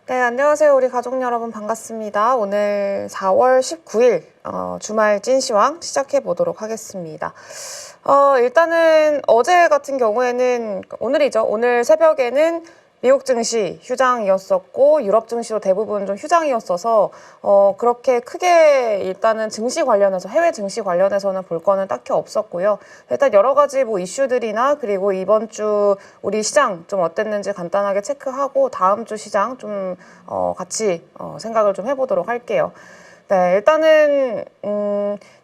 네, 안녕하세요. 우리 가족 여러분 반갑습니다. 오늘 4월 19일 주말 찐시황 시작해 보도록 하겠습니다. 일단은 어제 같은 경우에는 오늘이죠. 오늘 새벽에는 미국 증시 휴장이었었고 유럽 증시도 대부분 좀 휴장이었어서 그렇게 크게 일단은 증시 관련해서 해외 증시 관련해서는 볼 거는 딱히 없었고요. 일단 여러 가지 뭐 이슈들이나 그리고 이번 주 우리 시장 좀 어땠는지 간단하게 체크하고 다음 주 시장 좀 같이 생각을 좀 해보도록 할게요. 네, 일단은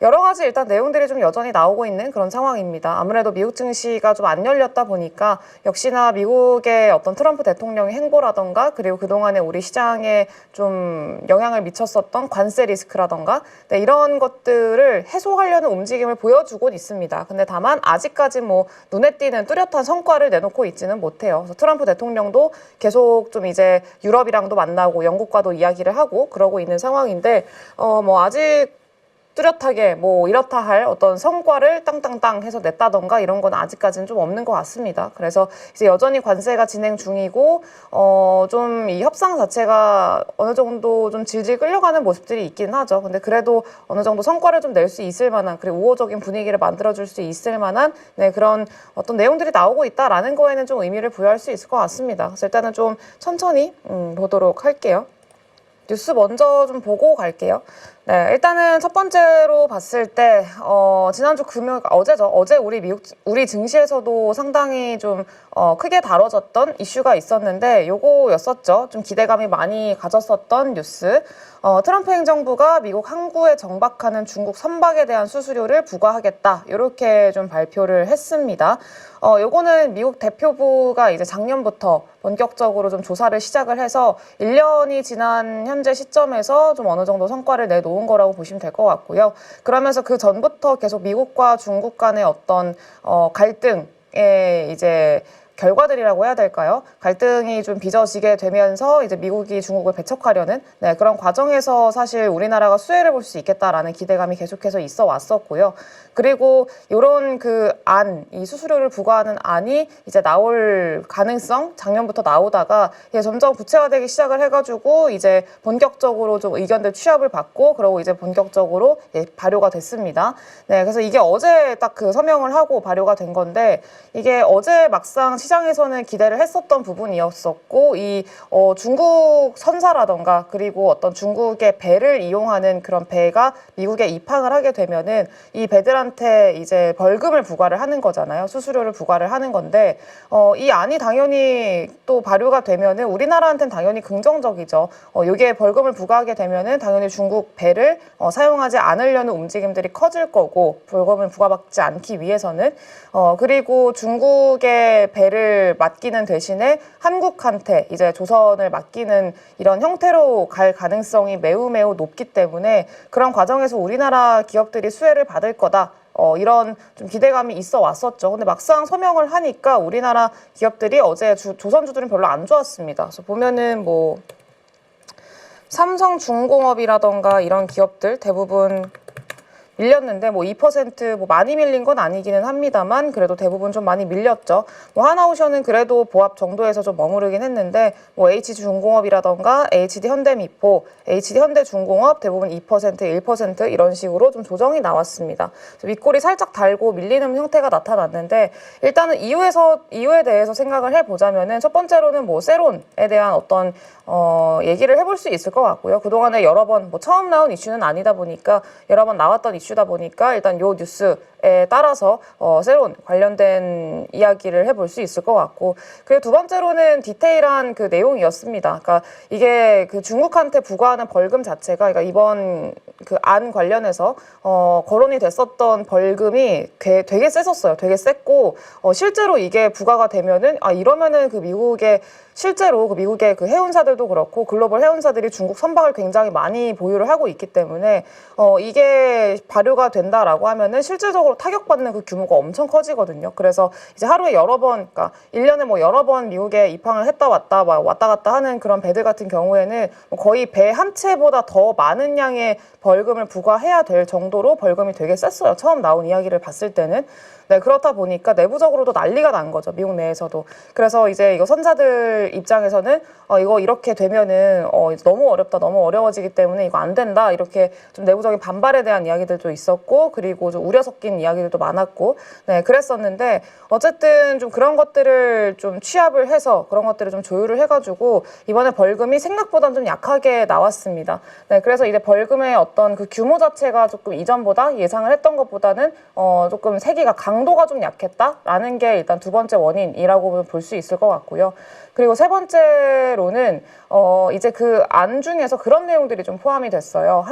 여러 가지 일단 내용들이 좀 여전히 나오고 있는 그런 상황입니다. 아무래도 미국 증시가 좀 안 열렸다 보니까 역시나 미국의 어떤 트럼프 대통령의 행보라던가 그리고 그동안에 우리 시장에 좀 영향을 미쳤었던 관세 리스크라던가 네, 이런 것들을 해소하려는 움직임을 보여주고 있습니다. 근데 다만 아직까지 뭐 눈에 띄는 뚜렷한 성과를 내놓고 있지는 못해요. 그래서 트럼프 대통령도 계속 좀 이제 유럽이랑도 만나고 영국과도 이야기를 하고 그러고 있는 상황인데 뭐 아직 뚜렷하게 뭐 이렇다 할 어떤 성과를 땅땅땅 해서 냈다던가 이런 건 아직까지는 좀 없는 것 같습니다. 그래서 이제 여전히 관세가 진행 중이고 좀 이 협상 자체가 어느 정도 좀 질질 끌려가는 모습들이 있긴 하죠. 근데 그래도 어느 정도 성과를 좀 낼 수 있을 만한 그리고 우호적인 분위기를 만들어줄 수 있을 만한 네, 그런 어떤 내용들이 나오고 있다라는 거에는 좀 의미를 부여할 수 있을 것 같습니다. 그래서 일단은 좀 천천히 보도록 할게요. 뉴스 먼저 좀 보고 갈게요. 네, 일단은 첫 번째로 봤을 때, 지난주 금요일, 어제죠. 어제 우리 증시에서도 상당히 좀, 크게 다뤄졌던 이슈가 있었는데, 요거였었죠. 좀 기대감이 많이 가졌었던 뉴스. 트럼프 행정부가 미국 항구에 정박하는 중국 선박에 대한 수수료를 부과하겠다. 이렇게 좀 발표를 했습니다. 요거는 미국 대표부가 이제 작년부터 본격적으로 좀 조사를 시작을 해서 1년이 지난 현재 시점에서 좀 어느 정도 성과를 내놓은 거라고 보시면 될 것 같고요. 그러면서 그 전부터 계속 미국과 중국 간의 어떤 갈등에 이제 결과들이라고 해야 될까요? 갈등이 좀 빚어지게 되면서 이제 미국이 중국을 배척하려는 네, 그런 과정에서 사실 우리나라가 수혜를 볼 수 있겠다라는 기대감이 계속해서 있어 왔었고요. 그리고 이런 이 수수료를 부과하는 안이 이제 나올 가능성 작년부터 나오다가 이제 점점 구체화되기 시작을 해가지고 이제 본격적으로 좀 의견들 취합을 받고 그러고 이제 본격적으로 발효가 됐습니다. 네, 그래서 이게 어제 딱 서명을 하고 발효가 된 건데 이게 어제 막상 시장에서는 기대를 했었던 부분이었었고 중국 선사라던가 그리고 어떤 중국의 배를 이용하는 그런 배가 미국에 입항을 하게 되면은 이 배들한테 이제 벌금을 부과를 하는 거잖아요. 수수료를 부과를 하는 건데 이 안이 당연히 또 발효가 되면은 우리나라한테는 당연히 긍정적이죠. 이게 벌금을 부과하게 되면은 당연히 중국 배를 사용하지 않으려는 움직임들이 커질 거고 벌금을 부과받지 않기 위해서는 그리고 중국의 배를 맡기는 대신에 한국한테 이제 조선을 맡기는 이런 형태로 갈 가능성이 매우 높기 때문에 그런 과정에서 우리나라 기업들이 수혜를 받을 거다. 이런 좀 기대감이 있어 왔었죠. 근데 막상 서명을 하니까 우리나라 기업들이 어제 조선주들은 별로 안 좋았습니다. 그래서 보면은 뭐 삼성중공업이라던가 이런 기업들 대부분 밀렸는데 뭐 2% 뭐 많이 밀린 건 아니기는 합니다만 그래도 대부분 좀 많이 밀렸죠. 뭐 하나오션은 그래도 보합 정도에서 좀 머무르긴 했는데 뭐 HG중공업이라던가 HD현대미포, HD현대중공업 대부분 2%, 1% 이런 식으로 좀 조정이 나왔습니다. 윗골이 살짝 달고 밀리는 형태가 나타났는데 일단은 이유에 대해서 생각을 해보자면은 첫 번째로는 뭐 세론에 대한 어떤 얘기를 해볼 수 있을 것 같고요. 그동안에 여러 번 뭐 처음 나온 이슈는 아니다 보니까 여러 번 나왔던 이슈다 보니까 일단 요 뉴스에 따라서 세론 관련된 이야기를 해볼 수 있을 것 같고 그리고 두 번째로는 디테일한 내용이었습니다. 그러니까 이게 중국한테 부과하는 벌금 자체가 그러니까 이번 안 관련해서 거론이 됐었던 벌금이 되게 셌었어요. 되게 셌고 실제로 이게 부과가 되면은 이러면은 실제로 미국의 해운사들도 그렇고 글로벌 해운사들이 중국 선박을 굉장히 많이 보유를 하고 있기 때문에 이게 발효가 된다라고 하면은 실질적으로 타격받는 규모가 엄청 커지거든요. 그래서 이제 하루에 여러 번, 그러니까 1년에 뭐 여러 번 미국에 입항을 했다 왔다 왔다 갔다 하는 그런 배들 같은 경우에는 거의 배 한 채보다 더 많은 양의 벌금을 부과해야 될 정도로 벌금이 되게 셌어요. 처음 나온 이야기를 봤을 때는. 네, 그렇다 보니까 내부적으로도 난리가 난 거죠. 미국 내에서도. 그래서 이제 이거 선사들 입장에서는 이거 이렇게 되면은 너무 어렵다, 너무 어려워지기 때문에 이거 안 된다, 이렇게 좀 내부적인 반발에 대한 이야기들도 있었고, 그리고 좀 우려 섞인 이야기들도 많았고, 네, 그랬었는데 어쨌든 좀 그런 것들을 좀 취합을 해서 그런 것들을 좀 조율을 해가지고 이번에 벌금이 생각보다는 좀 약하게 나왔습니다. 네, 그래서 이제 벌금의 어떤 그 규모 자체가 조금 이전보다 예상을 했던 것보다는 조금 세기가 강도가 좀 약했다라는 게 일단 두 번째 원인이라고 볼 수 있을 것 같고요. 그리고 세 번째로는 이제 그 안 중에서 그런 내용들이 좀 포함이 됐어요.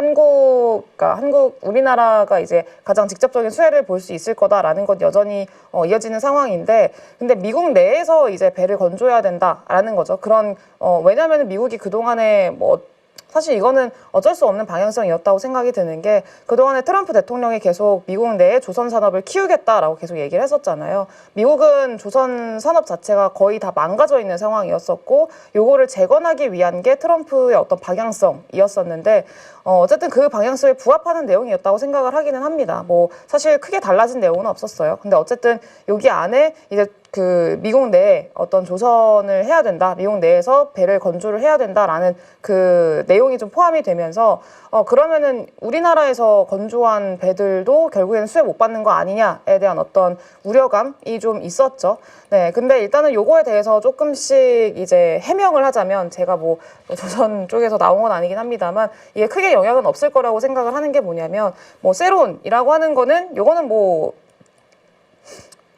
우리나라가 이제 가장 직접적인 수혜를 볼 수 있을 거다라는 건 여전히 이어지는 상황인데, 근데 미국 내에서 이제 배를 건조해야 된다라는 거죠. 그런 왜냐하면 미국이 그동안에 뭐 사실 이거는 어쩔 수 없는 방향성이었다고 생각이 드는 게, 그동안에 트럼프 대통령이 계속 미국 내에 조선 산업을 키우겠다라고 계속 얘기를 했었잖아요. 미국은 조선 산업 자체가 거의 다 망가져 있는 상황이었었고, 요거를 재건하기 위한 게 트럼프의 어떤 방향성이었었는데, 어쨌든 그 방향성에 부합하는 내용이었다고 생각을 하기는 합니다. 뭐 사실 크게 달라진 내용은 없었어요. 근데 어쨌든 여기 안에 이제 그 미국 내에 어떤 조선을 해야 된다, 미국 내에서 배를 건조를 해야 된다라는 그 내용이 좀 포함이 되면서 그러면은 우리나라에서 건조한 배들도 결국에는 수혜 못 받는 거 아니냐에 대한 어떤 우려감이 좀 있었죠. 네, 근데 일단은 요거에 대해서 조금씩 이제 해명을 하자면, 제가 뭐 조선 쪽에서 나온 건 아니긴 합니다만 이게 크게 영향은 없을 거라고 생각을 하는 게 뭐냐면, 뭐 세론이라고 하는 거는 요거는 뭐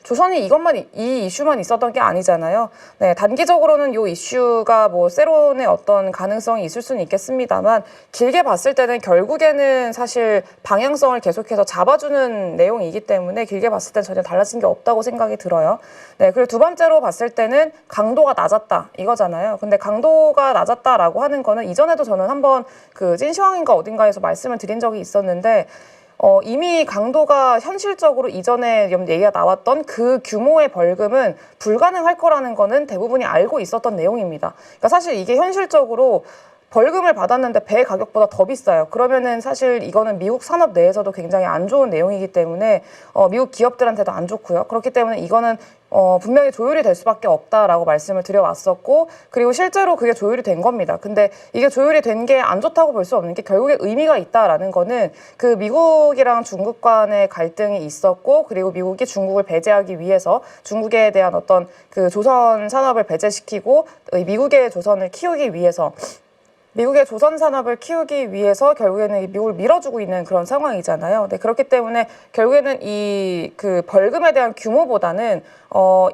조선이 이 이슈만 있었던 게 아니잖아요. 네, 단기적으로는 이 이슈가 뭐 세론의 어떤 가능성이 있을 수는 있겠습니다만, 길게 봤을 때는 결국에는 사실 방향성을 계속해서 잡아주는 내용이기 때문에 길게 봤을 땐 전혀 달라진 게 없다고 생각이 들어요. 네, 그리고 두 번째로 봤을 때는 강도가 낮았다 이거잖아요. 근데 강도가 낮았다라고 하는 거는 이전에도 저는 한번 그 찐시황인가 어딘가에서 말씀을 드린 적이 있었는데, 이미 강도가 현실적으로 이전에 얘기가 나왔던 그 규모의 벌금은 불가능할 거라는 거는 대부분이 알고 있었던 내용입니다. 그러니까 사실 이게 현실적으로 벌금을 받았는데 배 가격보다 더 비싸요. 그러면은 사실 이거는 미국 산업 내에서도 굉장히 안 좋은 내용이기 때문에 미국 기업들한테도 안 좋고요. 그렇기 때문에 이거는 분명히 조율이 될 수밖에 없다라고 말씀을 드려왔었고, 그리고 실제로 그게 조율이 된 겁니다. 근데 이게 조율이 된 게 안 좋다고 볼 수 없는 게, 결국에 의미가 있다라는 거는 그 미국이랑 중국 간의 갈등이 있었고, 그리고 미국이 중국을 배제하기 위해서 중국에 대한 어떤 그 조선 산업을 배제시키고 미국의 조선을 키우기 위해서, 미국의 조선 산업을 키우기 위해서 결국에는 미국을 밀어주고 있는 그런 상황이잖아요. 네, 그렇기 때문에 결국에는 이 그 벌금에 대한 규모보다는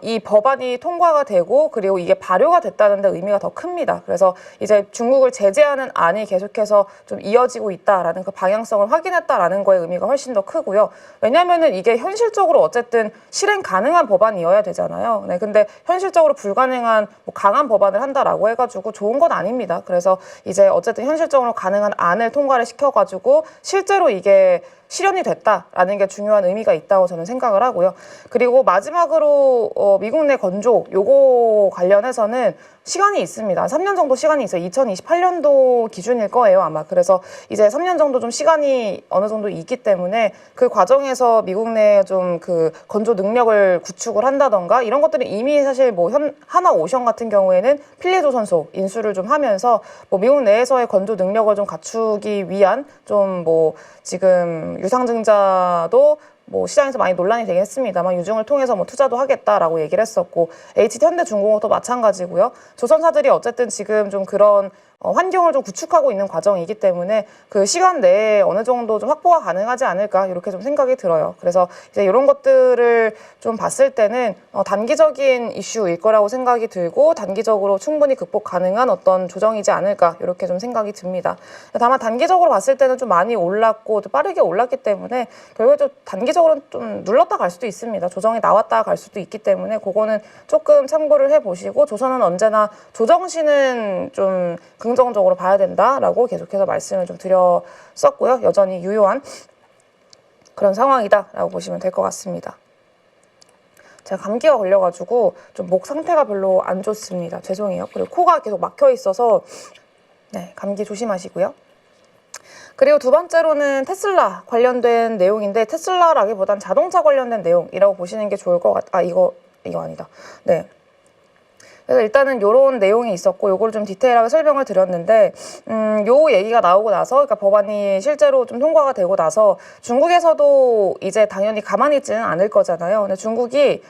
이 법안이 통과가 되고 그리고 이게 발효가 됐다는 데 의미가 더 큽니다. 그래서 이제 중국을 제재하는 안이 계속해서 좀 이어지고 있다라는 그 방향성을 확인했다라는 거에 의미가 훨씬 더 크고요. 왜냐하면은 이게 현실적으로 어쨌든 실행 가능한 법안이어야 되잖아요. 네, 근데 현실적으로 불가능한 뭐 강한 법안을 한다라고 해가지고 좋은 건 아닙니다. 그래서 이제 어쨌든 현실적으로 가능한 안을 통과를 시켜가지고 실제로 이게 실현이 됐다라는 게 중요한 의미가 있다고 저는 생각을 하고요. 그리고 마지막으로 미국 내 건조 요거 관련해서는 시간이 있습니다. 3년 정도 시간이 있어요. 2028년도 기준일 거예요, 아마. 그래서 이제 3년 정도 좀 시간이 어느 정도 있기 때문에 그 과정에서 미국 내 좀 그 건조 능력을 구축을 한다던가 이런 것들이 이미 사실 뭐 하나오션 같은 경우에는 필리조선소 인수를 좀 하면서 뭐 미국 내에서의 건조 능력을 좀 갖추기 위한 좀 뭐 지금 유상증자도 뭐 시장에서 많이 논란이 되긴 했습니다만 유증을 통해서 뭐 투자도 하겠다라고 얘기를 했었고, HT 현대중공업도 마찬가지고요. 조선사들이 어쨌든 지금 좀 그런 환경을 좀 구축하고 있는 과정이기 때문에 그 시간 내에 어느 정도 좀 확보가 가능하지 않을까 이렇게 좀 생각이 들어요. 그래서 이제 이런 것들을 좀 봤을 때는 단기적인 이슈일 거라고 생각이 들고 단기적으로 충분히 극복 가능한 어떤 조정이지 않을까 이렇게 좀 생각이 듭니다. 다만 단기적으로 봤을 때는 좀 많이 올랐고 또 빠르게 올랐기 때문에 결국에 좀 단기적으로 좀 눌렀다 갈 수도 있습니다. 조정이 나왔다 갈 수도 있기 때문에 그거는 조금 참고를 해보시고, 조선은 언제나 조정시는 좀 긍정적으로 봐야 된다라고 계속해서 말씀을 좀 드렸었고요. 여전히 유효한 그런 상황이다라고 보시면 될 것 같습니다. 제가 감기가 걸려가지고 좀 목 상태가 별로 안 좋습니다. 죄송해요. 그리고 코가 계속 막혀 있어서 네, 감기 조심하시고요. 그리고 두 번째로는 테슬라 관련된 내용인데 테슬라라기보단 자동차 관련된 내용이라고 보시는 게 좋을 것 이거 아니다. 네. 그래서 일단은 요런 내용이 있었고 요거를 좀 디테일하게 설명을 드렸는데 요 얘기가 나오고 나서 그러니까 법안이 실제로 좀 통과가 되고 나서 중국에서도 이제 당연히 가만히 있지는 않을 거잖아요. 근데 중국이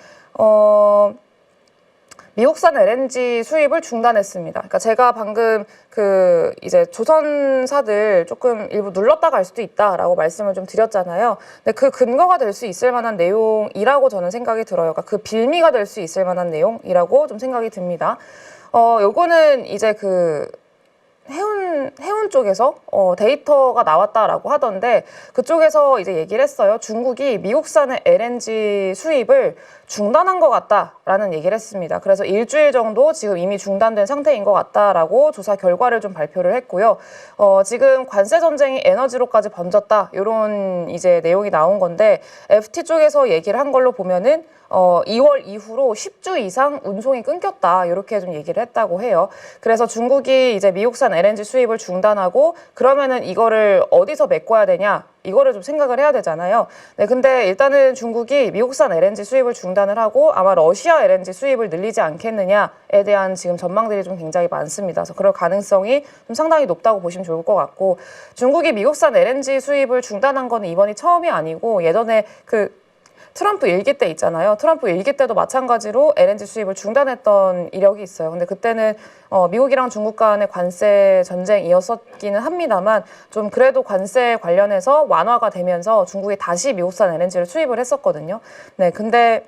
미국산 LNG 수입을 중단했습니다. 그러니까 제가 방금 그 이제 조선사들 조금 일부 눌렀다 갈 수도 있다라고 말씀을 좀 드렸잖아요. 근데 그 근거가 될 수 있을 만한 내용이라고 저는 생각이 들어요. 그러니까 그 빌미가 될 수 있을 만한 내용이라고 좀 생각이 듭니다. 요거는 이제 그 해운 쪽에서 데이터가 나왔다라고 하던데 그쪽에서 이제 얘기를 했어요. 중국이 미국산의 LNG 수입을 중단한 것 같다라는 얘기를 했습니다. 그래서 일주일 정도 지금 이미 중단된 상태인 것 같다라고 조사 결과를 좀 발표를 했고요. 지금 관세 전쟁이 에너지로까지 번졌다 이런 이제 내용이 나온 건데 FT 쪽에서 얘기를 한 걸로 보면은 2월 이후로 10주 이상 운송이 끊겼다 이렇게 좀 얘기를 했다고 해요. 그래서 중국이 이제 미국산 LNG 수입을 중단하고 그러면은 이거를 어디서 메꿔야 되냐 이거를 좀 생각을 해야 되잖아요. 네, 근데 일단은 중국이 미국산 LNG 수입을 중단을 하고 아마 러시아 LNG 수입을 늘리지 않겠느냐에 대한 지금 전망들이 좀 굉장히 많습니다. 그래서 그럴 가능성이 좀 상당히 높다고 보시면 좋을 것 같고 중국이 미국산 LNG 수입을 중단한 거는 이번이 처음이 아니고 예전에 그 트럼프 일기 때 있잖아요. 트럼프 일기 때도 마찬가지로 LNG 수입을 중단했던 이력이 있어요. 근데 그때는 미국이랑 중국 간의 관세 전쟁이었었기는 합니다만 좀 그래도 관세 관련해서 완화가 되면서 중국이 다시 미국산 LNG를 수입을 했었거든요. 네, 근데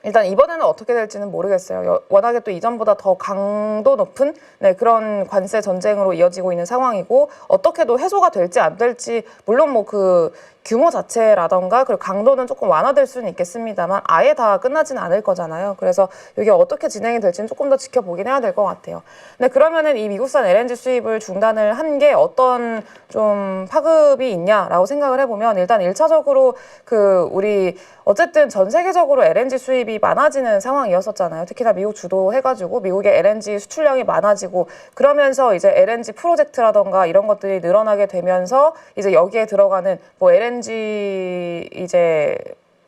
일단 이번에는 어떻게 될지는 모르겠어요. 워낙에 또 이전보다 더 강도 높은 그런 관세 전쟁으로 이어지고 있는 상황이고 어떻게도 해소가 될지 안 될지 물론 뭐 그 규모 자체라던가 그리고 강도는 조금 완화될 수는 있겠습니다만 아예 다 끝나지는 않을 거잖아요. 그래서 이게 어떻게 진행이 될지는 조금 더 지켜보긴 해야 될 것 같아요. 근데 그러면은 이 미국산 LNG 수입을 중단을 한 게 어떤 좀 파급이 있냐라고 생각을 해보면 일단 1차적으로 그 우리 어쨌든 전 세계적으로 LNG 수입이 많아지는 상황이었었잖아요. 특히나 미국 주도해가지고 미국의 LNG 수출량이 많아지고 그러면서 이제 LNG 프로젝트라던가 이런 것들이 늘어나게 되면서 이제 여기에 들어가는 뭐 LNG 이제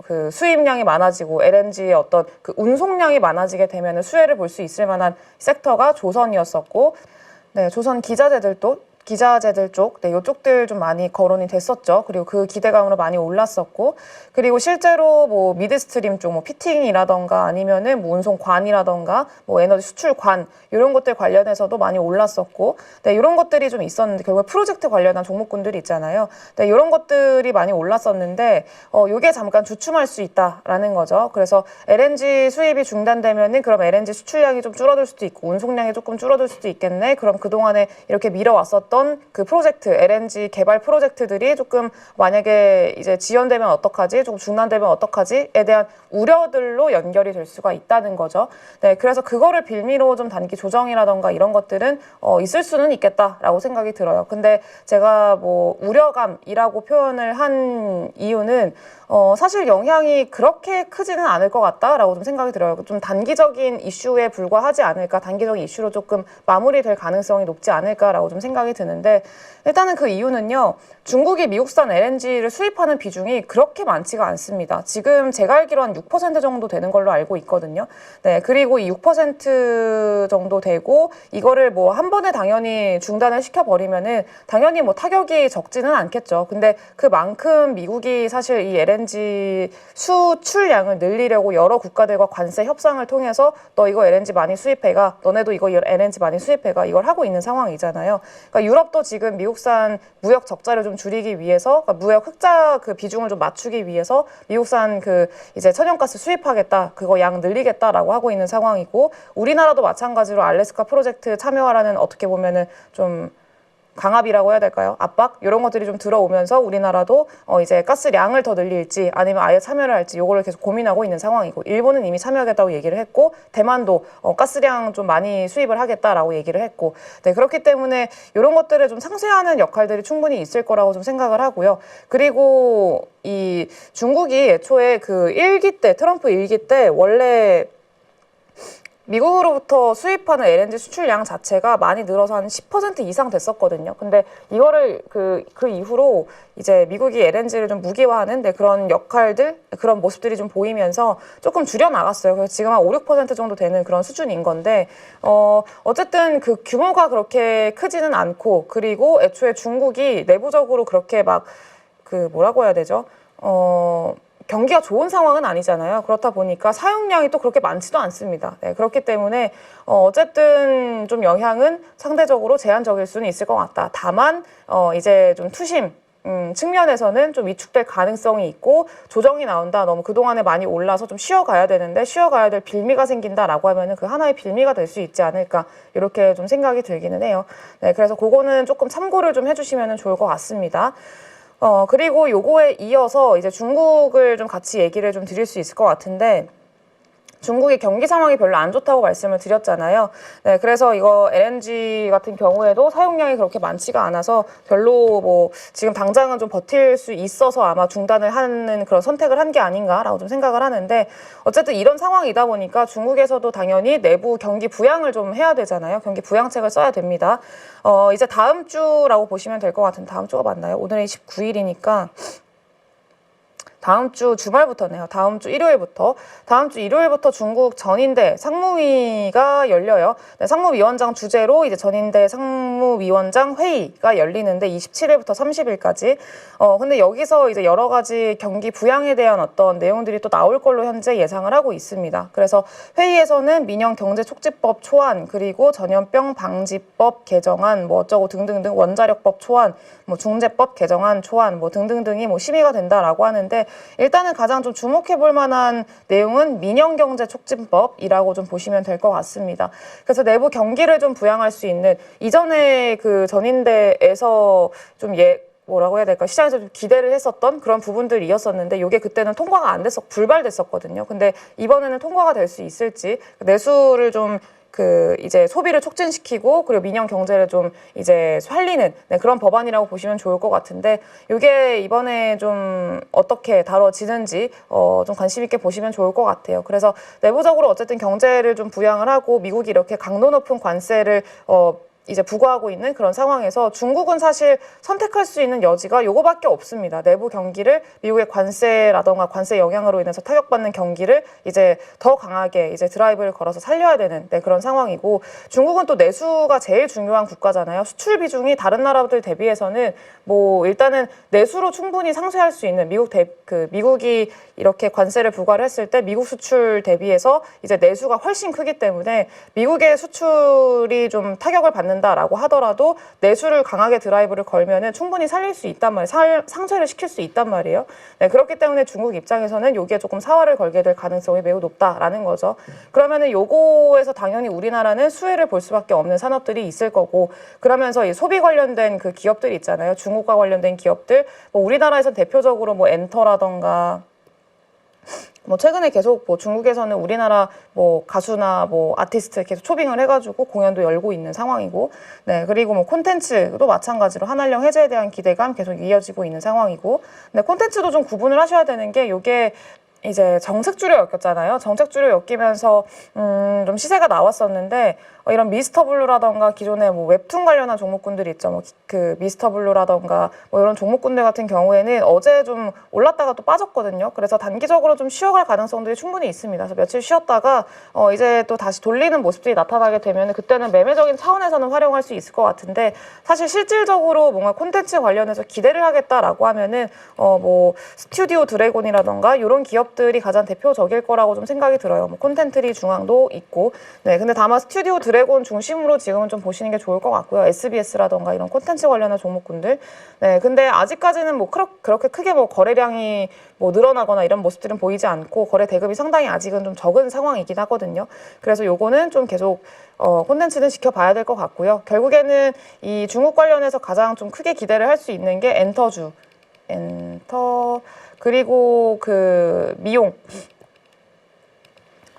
그 수입량이 많아지고 LNG의 어떤 그 운송량이 많아지게 되면 수혜를 볼 수 있을 만한 섹터가 조선이었었고, 네, 조선 기자재들 쪽, 네, 요쪽들 좀 많이 거론이 됐었죠. 그리고 그 기대감으로 많이 올랐었고, 그리고 실제로 뭐 미드스트림 쪽, 뭐 피팅이라던가 아니면은 뭐 운송관이라던가 뭐 에너지 수출관 이런 것들 관련해서도 많이 올랐었고, 네, 이런 것들이 좀 있었는데 결국 프로젝트 관련한 종목군들이 있잖아요. 네, 이런 것들이 많이 올랐었는데, 요게 잠깐 주춤할 수 있다라는 거죠. 그래서 LNG 수입이 중단되면은 그럼 LNG 수출량이 좀 줄어들 수도 있고 운송량이 조금 줄어들 수도 있겠네. 그럼 그동안에 이렇게 미뤄왔었던 그 프로젝트, LNG 개발 프로젝트들이 조금 만약에 이제 지연되면 어떡하지, 조금 중단되면 어떡하지에 대한 우려들로 연결이 될 수가 있다는 거죠. 네, 그래서 그거를 빌미로 좀 단기 조정이라던가 이런 것들은 있을 수는 있겠다라고 생각이 들어요. 근데 제가 뭐 우려감이라고 표현을 한 이유는 사실 영향이 그렇게 크지는 않을 것 같다라고 좀 생각이 들어요. 좀 단기적인 이슈에 불과하지 않을까, 단기적인 이슈로 조금 마무리될 가능성이 높지 않을까라고 좀 생각이 드는데 일단은 그 이유는요. 중국이 미국산 LNG를 수입하는 비중이 그렇게 많지가 않습니다. 지금 제가 알기로 한 6% 정도 되는 걸로 알고 있거든요. 네, 그리고 이 6% 정도 되고 이거를 뭐 한 번에 당연히 중단을 시켜버리면은 당연히 뭐 타격이 적지는 않겠죠. 근데 그만큼 미국이 사실 이 LNG 수출량을 늘리려고 여러 국가들과 관세 협상을 통해서 너 이거 LNG 많이 수입해가, 너네도 이거 LNG 많이 수입해가 이걸 하고 있는 상황이잖아요. 그러니까 유럽도 지금 미국산 무역 적자를 좀 줄이기 위해서, 그러니까 무역 흑자 그 비중을 좀 맞추기 위해서 미국산 그 이제 천연가스 수입하겠다, 그거 양 늘리겠다라고 하고 있는 상황이고, 우리나라도 마찬가지로 알래스카 프로젝트 참여하라는 어떻게 보면은 좀 강압이라고 해야 될까요? 압박? 이런 것들이 좀 들어오면서 우리나라도 이제 가스량을 더 늘릴지 아니면 아예 참여를 할지 요거를 계속 고민하고 있는 상황이고, 일본은 이미 참여하겠다고 얘기를 했고, 대만도 가스량 좀 많이 수입을 하겠다라고 얘기를 했고, 네, 그렇기 때문에 이런 것들을 좀 상쇄하는 역할들이 충분히 있을 거라고 좀 생각을 하고요. 그리고 이 중국이 애초에 그 트럼프 일기 때 원래 미국으로부터 수입하는 LNG 수출량 자체가 많이 늘어서 한 10% 이상 됐었거든요. 근데 이거를 그 이후로 이제 미국이 LNG를 좀 무기화하는 그런 역할들, 그런 모습들이 좀 보이면서 조금 줄여 나갔어요. 그래서 지금 한 5, 6% 정도 되는 그런 수준인 건데, 어쨌든 그 규모가 그렇게 크지는 않고, 그리고 애초에 중국이 내부적으로 그렇게 막 그 뭐라고 해야 되죠? 경기가 좋은 상황은 아니잖아요. 그렇다 보니까 사용량이 또 그렇게 많지도 않습니다. 네, 그렇기 때문에 어쨌든 좀 영향은 상대적으로 제한적일 수는 있을 것 같다. 다만 이제 좀 투심 측면에서는 좀 위축될 가능성이 있고, 조정이 나온다, 너무 그동안에 많이 올라서 좀 쉬어가야 되는데 쉬어가야 될 빌미가 생긴다라고 하면은 그 하나의 빌미가 될 수 있지 않을까, 이렇게 좀 생각이 들기는 해요. 네, 그래서 그거는 조금 참고를 좀 해주시면 좋을 것 같습니다. 그리고 요거에 이어서 이제 중국을 좀 같이 얘기를 좀 드릴 수 있을 것 같은데, 중국의 경기 상황이 별로 안 좋다고 말씀을 드렸잖아요. 네, 그래서 이거 LNG 같은 경우에도 사용량이 그렇게 많지가 않아서 별로 뭐 지금 당장은 좀 버틸 수 있어서 아마 중단을 하는 그런 선택을 한 게 아닌가라고 좀 생각을 하는데, 어쨌든 이런 상황이다 보니까 중국에서도 당연히 내부 경기 부양을 좀 해야 되잖아요. 경기 부양책을 써야 됩니다. 이제 다음 주라고 보시면 될 것 같은데, 다음 주가 맞나요? 오늘이 19일이니까 다음 주 주말부터네요. 다음 주 일요일부터. 다음 주 일요일부터 중국 전인대 상무위가 열려요. 네, 상무위원장 주재로 이제 전인대 상무위원장 회의가 열리는데 27일부터 30일까지. 근데 여기서 이제 여러 가지 경기 부양에 대한 어떤 내용들이 또 나올 걸로 현재 예상을 하고 있습니다. 그래서 회의에서는 민영 경제촉진법 초안, 그리고 전염병 방지법 개정안, 뭐 어쩌고 등등등, 원자력법 초안, 뭐 중재법 개정안 초안, 뭐 등등등이 뭐 심의가 된다라고 하는데, 일단은 가장 좀 주목해 볼 만한 내용은 민영경제촉진법이라고 좀 보시면 될 것 같습니다. 그래서 내부 경기를 좀 부양할 수 있는, 이전에 그 전인대에서 좀 뭐라고 해야 될까, 시장에서 좀 기대를 했었던 그런 부분들이었었는데, 이게 그때는 통과가 안 됐었고 불발됐었거든요. 근데 이번에는 통과가 될 수 있을지, 내수를 좀 이제 소비를 촉진시키고, 그리고 민영 경제를 좀 이제 살리는 그런 법안이라고 보시면 좋을 것 같은데, 이게 이번에 좀 어떻게 다뤄지는지 좀 관심 있게 보시면 좋을 것 같아요. 그래서 내부적으로 어쨌든 경제를 좀 부양을 하고, 미국이 이렇게 강도 높은 관세를 이제 부과하고 있는 그런 상황에서 중국은 사실 선택할 수 있는 여지가 요거밖에 없습니다. 내부 경기를, 미국의 관세라던가 관세 영향으로 인해서 타격받는 경기를 이제 더 강하게 이제 드라이브를 걸어서 살려야 되는 그런 상황이고, 중국은 또 내수가 제일 중요한 국가잖아요. 수출 비중이 다른 나라들 대비해서는 뭐 일단은 내수로 충분히 상쇄할 수 있는, 미국이 이렇게 관세를 부과를 했을 때 미국 수출 대비해서 이제 내수가 훨씬 크기 때문에, 미국의 수출이 좀 타격을 받는다라고 하더라도 내수를 강하게 드라이브를 걸면은 충분히 살릴 수 있단 말이에요. 상쇄를 시킬 수 있단 말이에요. 네, 그렇기 때문에 중국 입장에서는 요게 조금 사활을 걸게 될 가능성이 매우 높다라는 거죠. 그러면은 요거에서 당연히 우리나라는 수혜를 볼 수밖에 없는 산업들이 있을 거고, 그러면서 이 소비 관련된 그 기업들이 있잖아요. 중국과 관련된 기업들, 뭐 우리나라에서 대표적으로 뭐 엔터라던가, 뭐 최근에 계속 뭐 중국에서는 우리나라 뭐 가수나 뭐 아티스트 계속 초빙을 해가지고 공연도 열고 있는 상황이고, 네, 그리고 뭐 콘텐츠도 마찬가지로 한한령 해제에 대한 기대감 계속 이어지고 있는 상황이고, 네, 콘텐츠도 좀 구분을 하셔야 되는 게, 요게 이제 정책주로 엮였잖아요. 정책주로 엮이면서 좀 시세가 나왔었는데, 이런 미스터블루라던가 기존에 뭐 웹툰 관련한 종목군들이 있죠. 뭐 그 미스터블루라던가 뭐 이런 종목군들 같은 경우에는 어제 좀 올랐다가 또 빠졌거든요. 그래서 단기적으로 좀 쉬어갈 가능성들이 충분히 있습니다. 그래서 며칠 쉬었다가 이제 또 다시 돌리는 모습들이 나타나게 되면, 그때는 매매적인 차원에서는 활용할 수 있을 것 같은데, 사실 실질적으로 뭔가 콘텐츠 관련해서 기대를 하겠다라고 하면은 뭐 스튜디오 드래곤이라던가 이런 기업들이 가장 대표적일 거라고 좀 생각이 들어요. 뭐 콘텐트리 중앙도 있고, 네, 근데 다만 스튜디오 드래곤 중심으로 지금은 좀 보시는 게 좋을 것 같고요. SBS라던가 이런 콘텐츠 관련한 종목군들. 네, 근데 아직까지는 뭐 그렇게 크게 뭐 거래량이 뭐 늘어나거나 이런 모습들은 보이지 않고, 거래 대금이 상당히 아직은 좀 적은 상황이긴 하거든요. 그래서 요거는 좀 계속 콘텐츠는 지켜봐야 될 것 같고요. 결국에는 이 중국 관련해서 가장 좀 크게 기대를 할 수 있는 게 그리고 그 미용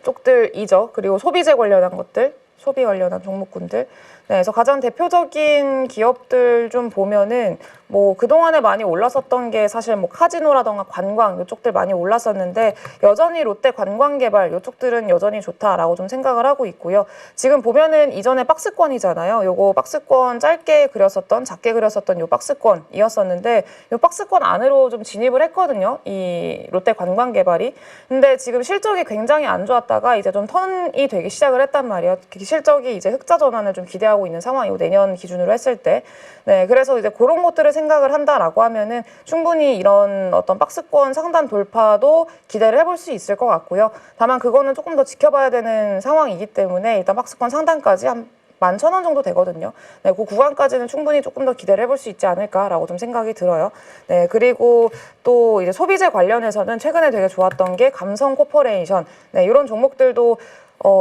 쪽들이죠. 그리고 소비재 관련한 것들, 소비 관련한 종목군들. 네, 그래서 가장 대표적인 기업들 좀 보면은 뭐 그동안에 많이 올랐었던 게 사실 뭐 카지노라던가 관광 이쪽들 많이 올랐었는데 여전히 롯데 관광개발 이쪽들은 여전히 좋다라고 좀 생각을 하고 있고요. 지금 보면은 이전에 박스권이잖아요. 요거 박스권 짧게 그렸었던 작게 그렸었던 요 박스권이었었는데 요 박스권 안으로 좀 진입을 했거든요. 이 롯데 관광개발이. 근데 지금 실적이 굉장히 안 좋았다가 이제 좀 턴이 되기 시작을 했단 말이에요. 실적이 이제 흑자 전환을 좀 기대하고 있는 상황이고 내년 기준으로 했을 때. 네, 그래서 이제 그런 것들을 생각을 한다라고 하면은 충분히 이런 어떤 박스권 상단 돌파도 기대를 해볼 수 있을 것 같고요. 다만 그거는 조금 더 지켜봐야 되는 상황이기 때문에 일단 박스권 상단까지 한 11,000원 정도 되거든요. 네, 그 구간까지는 충분히 조금 더 기대를 해볼 수 있지 않을까라고 좀 생각이 들어요. 네, 그리고 또 이제 소비재 관련해서는 최근에 되게 좋았던 게 감성 코퍼레이션. 네, 이런 종목들도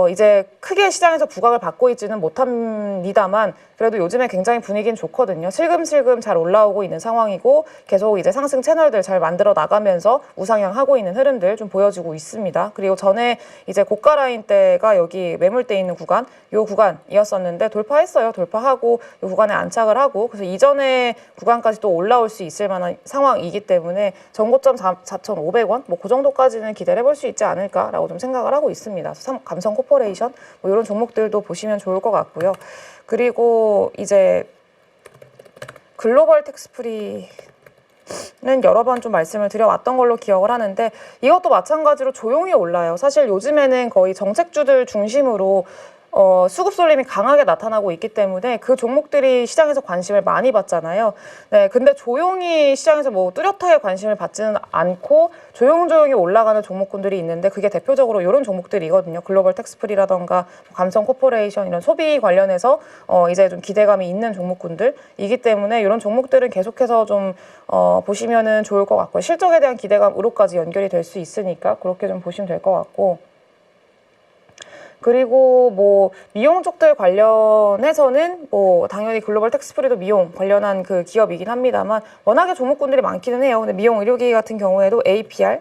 이제 크게 시장에서 부각을 받고 있지는 못합니다만 그래도 요즘에 굉장히 분위기는 좋거든요. 슬금슬금 잘 올라오고 있는 상황이고 계속 이제 상승 채널들 잘 만들어 나가면서 우상향하고 있는 흐름들 좀 보여주고 있습니다. 그리고 전에 이제 고가 라인 대가 여기 매물대 있는 구간, 요 구간이었었는데 돌파했어요. 돌파하고 요 구간에 안착을 하고 그래서 이전에 구간까지 또 올라올 수 있을 만한 상황이기 때문에 전고점 4,500원 뭐 그 정도까지는 기대를 해볼 수 있지 않을까라고 좀 생각을 하고 있습니다. 감성 코퍼레이션 뭐 이런 종목들도 보시면 좋을 것 같고요. 그리고 이제 글로벌 텍스프리는 여러 번 좀 말씀을 드려왔던 걸로 기억을 하는데 이것도 마찬가지로 조용히 올라요. 사실 요즘에는 거의 정책주들 중심으로 수급 쏠림이 강하게 나타나고 있기 때문에 그 종목들이 시장에서 관심을 많이 받잖아요. 네, 근데 조용히 시장에서 뭐 뚜렷하게 관심을 받지는 않고 조용조용히 올라가는 종목군들이 있는데 그게 대표적으로 이런 종목들이거든요. 글로벌 텍스프리라던가 감성 코퍼레이션 이런 소비 관련해서 이제 좀 기대감이 있는 종목군들이기 때문에 이런 종목들은 계속해서 좀 보시면은 좋을 것 같고요. 실적에 대한 기대감으로까지 연결이 될 수 있으니까 그렇게 좀 보시면 될 것 같고. 그리고 뭐 미용 쪽들 관련해서는 뭐 당연히 글로벌 텍스프리도 미용 관련한 그 기업이긴 합니다만 워낙에 종목군들이 많기는 해요. 근데 미용 의료기기 같은 경우에도 APR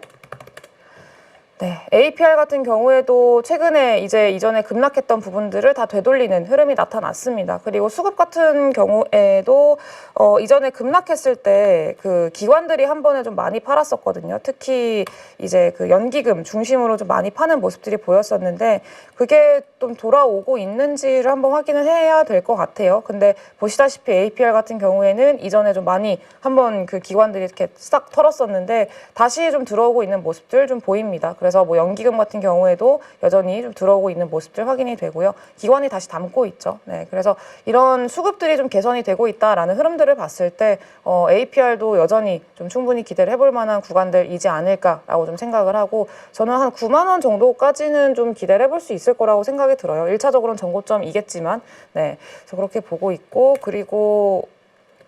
네, APR 같은 경우에도 최근에 이제 이전에 급락했던 부분들을 다 되돌리는 흐름이 나타났습니다. 그리고 수급 같은 경우에도 이전에 급락했을 때 그 기관들이 한 번에 좀 많이 팔았었거든요. 특히 이제 그 연기금 중심으로 좀 많이 파는 모습들이 보였었는데 그게 좀 돌아오고 있는지를 한번 확인을 해야 될 것 같아요. 근데 보시다시피 APR 같은 경우에는 이전에 좀 많이 한번 그 기관들이 이렇게 싹 털었었는데 다시 좀 들어오고 있는 모습들 좀 보입니다. 그래서 뭐 연기금 같은 경우에도 여전히 좀 들어오고 있는 모습들 확인이 되고요. 기관이 다시 담고 있죠. 네, 그래서 이런 수급들이 좀 개선이 되고 있다라는 흐름들을 봤을 때 APR도 여전히 좀 충분히 기대를 해볼 만한 구간들이지 않을까라고 좀 생각을 하고 저는 한 9만 원 정도까지는 좀 기대를 해볼 수 있을 거라고 생각이 들어요. 1차적으로는 전고점이겠지만 네, 그래서 그렇게 보고 있고 그리고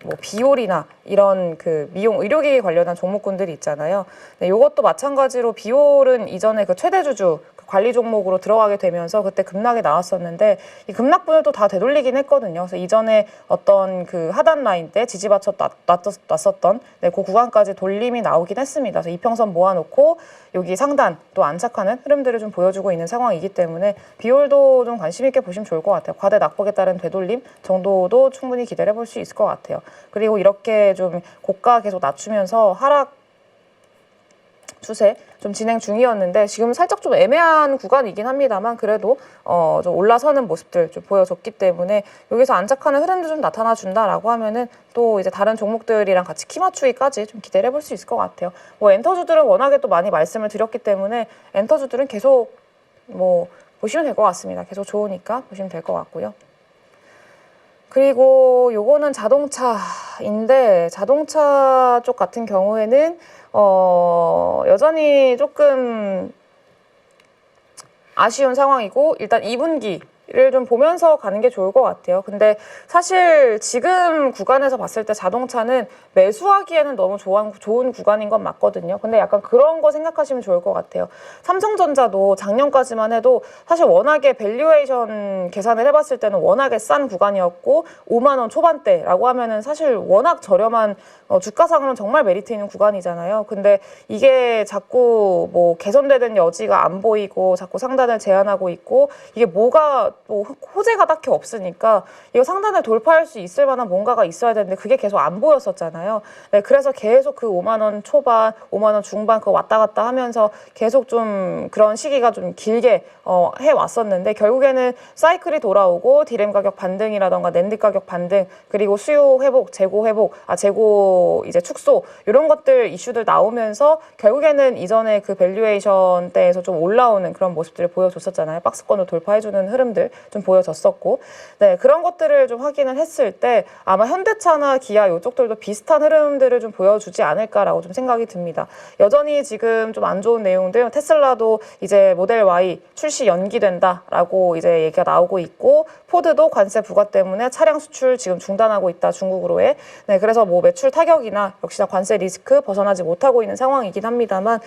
뭐 비올이나 이런 그 미용 의료기기 관련한 종목군들이 있잖아요. 네, 이것도 마찬가지로 비올은 이전에 그 최대주주 관리 종목으로 들어가게 되면서 그때 급락이 나왔었는데 이 급락분을 또 다 되돌리긴 했거든요. 그래서 이전에 어떤 그 하단 라인 때 지지받쳐 놨었던 네, 그 구간까지 돌림이 나오긴 했습니다. 그래서 이평선 모아놓고 여기 상단 또 안착하는 흐름들을 좀 보여주고 있는 상황이기 때문에 비올도 좀 관심 있게 보시면 좋을 것 같아요. 과대 낙폭에 따른 되돌림 정도도 충분히 기대를 해볼 수 있을 것 같아요. 그리고 이렇게 좀 고가 계속 낮추면서 하락 추세 좀 진행 중이었는데 지금 살짝 좀 애매한 구간이긴 합니다만 그래도 좀 올라서는 모습들 좀 보여줬기 때문에 여기서 안착하는 흐름도 좀 나타나 준다라고 하면은 또 이제 다른 종목들이랑 같이 키 맞추기까지 좀 기대를 해볼 수 있을 것 같아요. 뭐 엔터주들은 워낙에 또 많이 말씀을 드렸기 때문에 엔터주들은 계속 뭐 보시면 될 것 같습니다. 계속 좋으니까 보시면 될 것 같고요. 그리고 요거는 자동차인데 자동차 쪽 같은 경우에는 여전히 조금 아쉬운 상황이고 일단 2분기를 좀 보면서 가는 게 좋을 것 같아요. 근데 사실 지금 구간에서 봤을 때 자동차는 매수하기에는 너무 좋은 구간인 건 맞거든요. 근데 약간 그런 거 생각하시면 좋을 것 같아요. 삼성전자도 작년까지만 해도 사실 워낙에 밸류에이션 계산을 해봤을 때는 워낙에 싼 구간이었고 5만 원 초반대라고 하면은 사실 워낙 저렴한 주가상으로는 정말 메리트 있는 구간이잖아요. 근데 이게 자꾸 뭐 개선되는 여지가 안 보이고 자꾸 상단을 제한하고 있고 이게 뭐가 뭐 호재가 딱히 없으니까 이거 상단을 돌파할 수 있을 만한 뭔가가 있어야 되는데 그게 계속 안 보였었잖아요. 네, 그래서 계속 그 5만 원 초반, 5만 원 중반 그거 왔다 갔다 하면서 계속 좀 그런 시기가 좀 길게 해왔었는데 결국에는 사이클이 돌아오고 디램 가격 반등이라던가 낸드 가격 반등 그리고 수요 회복, 재고 회복, 재고 이제 축소 이런 것들 이슈들 나오면서 결국에는 이전에 그 밸류에이션 때에서 좀 올라오는 그런 모습들을 보여줬었잖아요. 박스권을 돌파해주는 흐름들 좀 보여졌었고, 네, 그런 것들을 좀 확인을 했을 때 아마 현대차나 기아 이쪽들도 비슷한 흐름들을 좀 보여주지 않을까라고 좀 생각이 듭니다. 여전히 지금 좀 안 좋은 내용들, 테슬라도 이제 모델 Y 출시 연기된다라고 이제 얘기가 나오고 있고, 포드도 관세 부과 때문에 차량 수출 지금 중단하고 있다, 중국으로의. 네, 그래서 뭐 매출 타격이나 역시나 관세 리스크 벗어나지 못하고 있는 상황이긴 합니다만,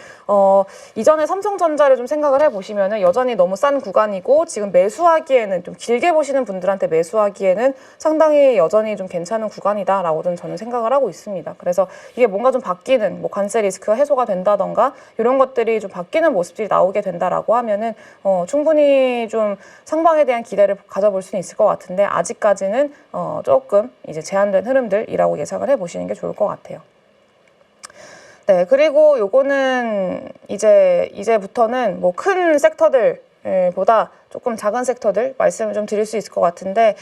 이전에 삼성전자를 좀 생각을 해보시면은 여전히 너무 싼 구간이고 지금 매수하기에는 좀 길게 보시는 분들한테 매수하기에는 상당히 여전히 좀 괜찮은 구간이다라고는 저는 생각을 하고 있습니다. 그래서 이게 뭔가 좀 바뀌는 뭐 관세 리스크가 해소가 된다던가 이런 것들이 좀 바뀌는 모습들이 나오게 된다라고 하면은 충분히 좀 상방에 대한 기대를 가져볼 수는 있을 것 같은데 아직까지는 조금 이제 제한된 흐름들이라고 예상을 해보시는 게 좋을 것 같아요. 네, 그리고 요거는 이제부터는 뭐 큰 섹터들보다 조금 작은 섹터들 말씀을 좀 드릴 수 있을 것 같은데,